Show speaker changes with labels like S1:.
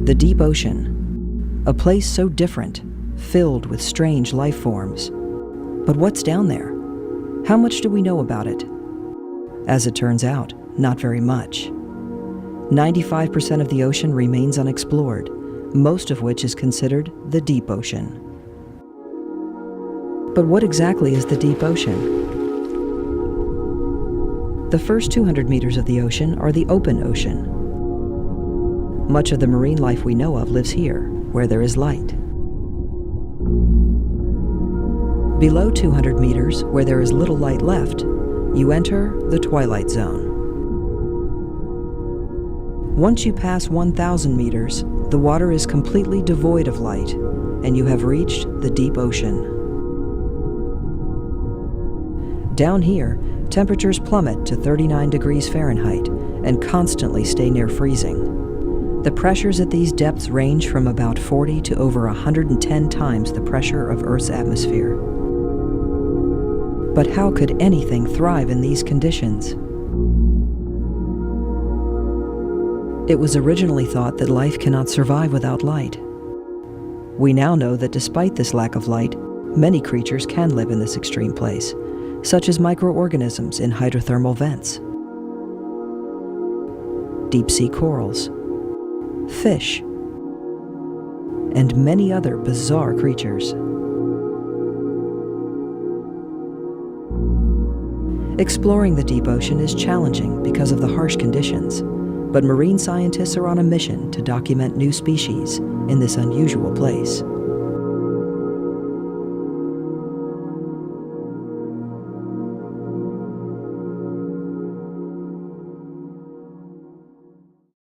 S1: The deep ocean, a place so different, filled with strange life forms. But what's down there? How much do we know about it? As it turns out, not very much. 95% of the ocean remains unexplored, most of which is considered the deep ocean. But what exactly is the deep ocean? The first 200 meters of the ocean are the open ocean. Much of the marine life we know of lives here, where there is light. Below 200 meters, where there is little light left, you enter the twilight zone. Once you pass 1,000 meters, the water is completely devoid of light, and you have reached the deep ocean. Down here, temperatures plummet to 39 degrees Fahrenheit and constantly stay near freezing. The pressures at these depths range from about 40 to over 110 times the pressure of Earth's atmosphere. But how could anything thrive in these conditions? It was originally thought that life cannot survive without light. We now know that despite this lack of light, many creatures can live in this extreme place, such as microorganisms in hydrothermal vents, deep-sea corals, fish, and many other bizarre creatures. Exploring the deep ocean is challenging because of the harsh conditions, but marine scientists are on a mission to document new species in this unusual place.